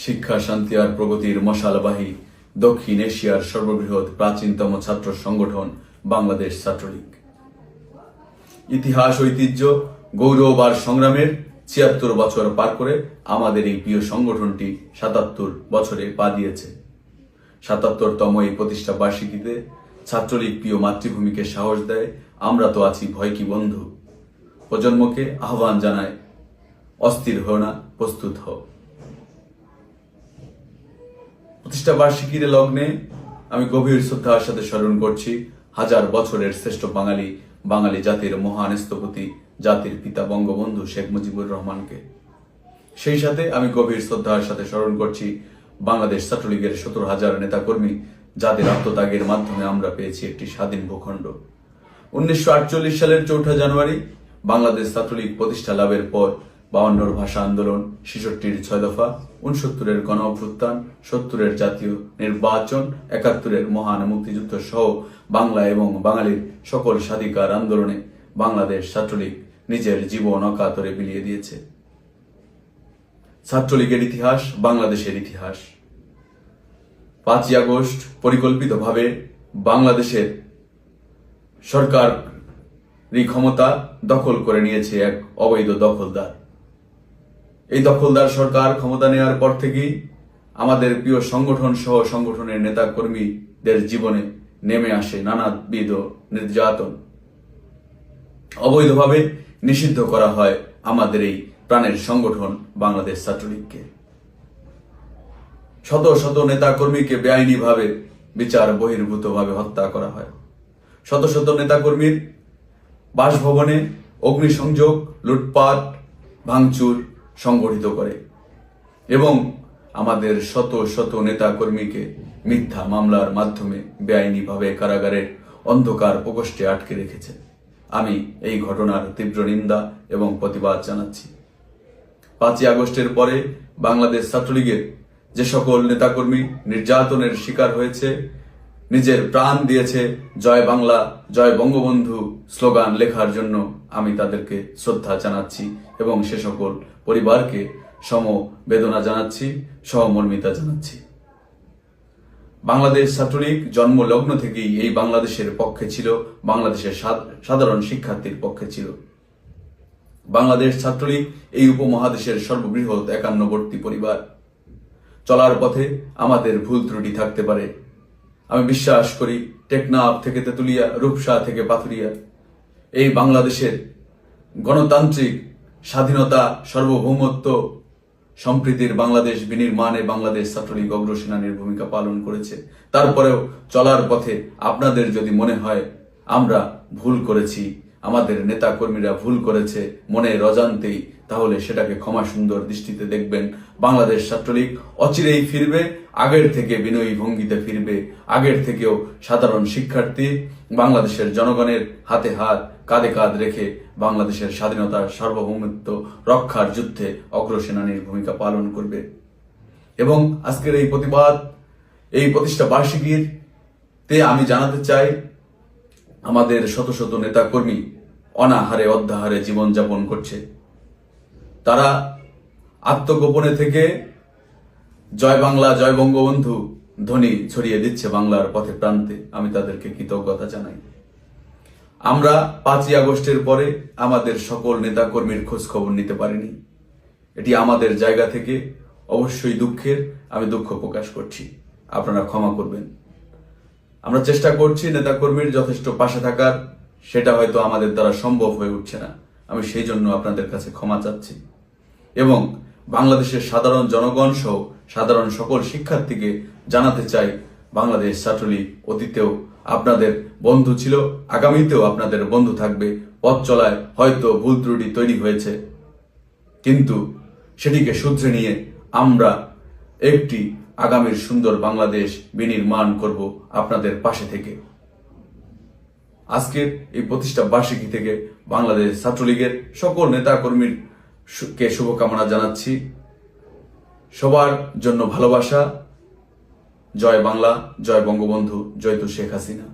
শিক্ষা, শান্তি আর প্রগতির মশালবাহী দক্ষিণ এশিয়ার সর্ববৃহৎ প্রাচীনতম ছাত্র সংগঠন বাংলাদেশ ছাত্রলীগ। ইতিহাস, ঐতিহ্য, গৌরব আর সংগ্রামের ৭৬ বছর পার করে আমাদের এই প্রিয় সংগঠনটি ৭৭ বছরে পা দিয়েছে। ৭৭তম এই প্রতিষ্ঠা বার্ষিকীতে ছাত্রলীগ প্রিয় মাতৃভূমিকে সাহস দেয়, আমরা তো আছি, ভয় কি বন্ধু। প্রজন্মকে আহ্বান জানায়, অস্থির হও না, প্রস্তুত হও। প্রতিষ্ঠা বার্ষিকীর লগ্নে আমি গভীর শ্রদ্ধার সাথে স্মরণ করছি হাজার বছরের শ্রেষ্ঠ বাঙালি জাতির মহান স্থপতি, জাতির পিতা বঙ্গবন্ধু শেখ মুজিবুর রহমানকে। সেই সাথে আমি গভীর শ্রদ্ধার সাথে স্মরণ করছি বাংলাদেশ ছাত্রলীগের ১৭,০০০ নেতাকর্মী, যাদের আত্মত্যাগের মাধ্যমে আমরা পেয়েছি একটি স্বাধীন ভূখণ্ড। ১৯৪৮ সালের ৪ জানুয়ারি বাংলাদেশ ছাত্রলীগ প্রতিষ্ঠা লাভের পর ৫২ ভাষা আন্দোলন, ৬৬-র ৬ দফা, ৬৯-এর গণ অভ্যুত্থান, ৭০-এর জাতীয় নির্বাচন, ৭১-এর মহান মুক্তিযুদ্ধ সহ বাংলা এবং বাঙালির সকল স্বাধিকার আন্দোলনে বাংলাদেশ ছাত্রলীগ নিজের জীবন অকাতরে বিলিয়ে দিয়েছে। ছাত্রলীগের ইতিহাস বাংলাদেশের ইতিহাস। ৫ই আগস্ট পরিকল্পিতভাবে বাংলাদেশের সরকারি ক্ষমতা দখল করে নিয়েছে এক অবৈধ দখলদার। এই দখলদার সরকার ক্ষমতা নেওয়ার পর থেকেই আমাদের প্রিয় সংগঠন সহ সংগঠনের নেতা কর্মীদের জীবনে নেমে আসে নানাবিধ নির্যাতন। অবৈধভাবে নিষিদ্ধ করা হয় আমাদের এই প্রাণের সংগঠন বাংলাদেশ ছাত্রলীগকে। শত শত নেতা কর্মীকে বেআইনিভাবে বিচার বহির্ভূতভাবে হত্যা করা হয়। শত শত নেতাকর্মীর বাসভবনে অগ্নিসংযোগ, লুটপাট, ভাঙচুর সংগঠিত করে এবং আমাদের শত শত নেতাকর্মীকে মিথ্যা মামলার মাধ্যমে বেআইনিভাবে কারাগারের অন্ধকার প্রকোষ্ঠে আটকে রেখেছে। আমি এই ঘটনার তীব্র নিন্দা এবং প্রতিবাদ জানাচ্ছি। ৫ই আগস্টের পরে বাংলাদেশ ছাত্রলীগের যে সকল নেতাকর্মী নির্যাতনের শিকার হয়েছে, নিজের প্রাণ দিয়েছে জয় বাংলা, জয় বঙ্গবন্ধু স্লোগান লেখার জন্য, আমি তাদেরকে শ্রদ্ধা জানাচ্ছি এবং সে সকল পরিবারকে সমবেদনা জানাচ্ছি, সহমর্মিতা জানাচ্ছি। বাংলাদেশ ছাত্রলীগ জন্মলগ্ন থেকেই এই বাংলাদেশের পক্ষে ছিল, বাংলাদেশের সাধারণ শিক্ষার্থীর পক্ষে ছিল। বাংলাদেশ ছাত্রলীগ এই উপমহাদেশের সর্ববৃহৎ একান্নবর্তী পরিবার। চলার পথে আমাদের ভুল ত্রুটি থাকতে পারে। আমি বিশ্বাস করি টেকনাফ থেকে তেতুলিয়া, রূপসা থেকে পাথুরিয়া, এই বাংলাদেশের গণতান্ত্রিক স্বাধীনতা, সার্বভৌমত্ব, সম্প্রীতির বাংলাদেশ বিনির্মাণে বাংলাদেশ ছাত্রলীগ অগ্রসেনানীর ভূমিকা পালন করেছে। তারপরেও চলার পথে আপনাদের যদি মনে হয় আমরা ভুল করেছি, আমাদের নেতা কর্মীরা ভুল করেছে মনের অজান্তেই, তাহলে সেটাকে ক্ষমা সুন্দর দৃষ্টিতে দেখবেন। বাংলাদেশ ছাত্রলীগ অচিরেই ফিরবে, আগের থেকে বিনয়ী ভঙ্গিতে ফিরবে, আগের থেকেও সাধারণ শিক্ষার্থী বাংলাদেশের জনগণের হাতে হাত, কাঁধে কাঁধ রেখে বাংলাদেশের স্বাধীনতার সার্বভৌমত্ব রক্ষার যুদ্ধে অগ্রসেনানীর ভূমিকা পালন করবে। এবং আজকের এই প্রতিবাদ, এই প্রতিষ্ঠা বার্ষিকীতে আমি জানাতে চাই, আমাদের শত শত নেতা কর্মী অনাহারে অধ্যাহারে জীবনযাপন করছে। তারা আত্মগোপনে থেকে জয় বাংলা, জয় বঙ্গবন্ধু ধ্বনি ছড়িয়ে দিচ্ছে বাংলার পথে প্রান্তে। আমি তাদেরকে কৃতজ্ঞতা জানাই। আমরা ৫ই আগস্টের পরে আমাদের সকল নেতা কর্মীর খোঁজ খবর নিতে পারিনি। এটি আমাদের জায়গা থেকে অবশ্যই দুঃখের, আমি দুঃখ প্রকাশ করছি, আপনারা ক্ষমা করবেন। আমরা চেষ্টা করছি নেতাকর্মীর যথেষ্ট পাশে থাকার, সেটা হয়তো আমাদের দ্বারা সম্ভব হয়ে উঠছে না। আমি সেই জন্য আপনাদের কাছে ক্ষমা চাচ্ছি এবং বাংলাদেশের সাধারণ জনগণ সহ সাধারণ সকল শিক্ষার্থীকে জানাতে চাই, বাংলাদেশ ছাত্রলীগ অতীতেও আপনাদের বন্ধু ছিল, আগামীতেও আপনাদের বন্ধু থাকবে। পথ চলায় হয়তো ভুল ত্রুটি তৈরি হয়েছে, কিন্তু সেটিকে শুধরে নিয়ে আমরা একটি আগামীর সুন্দর বাংলাদেশ বিনির্মাণ করব আপনাদের পাশে থেকে। আজকের এই প্রতিষ্ঠা বার্ষিকী থেকে বাংলাদেশ ছাত্রলীগের সকল নেতা কর্মীকে শুভকামনা জানাচ্ছি। সবার জন্য ভালোবাসা। জয় বাংলা, জয় বঙ্গবন্ধু, জয় তো শেখ হাসিনা।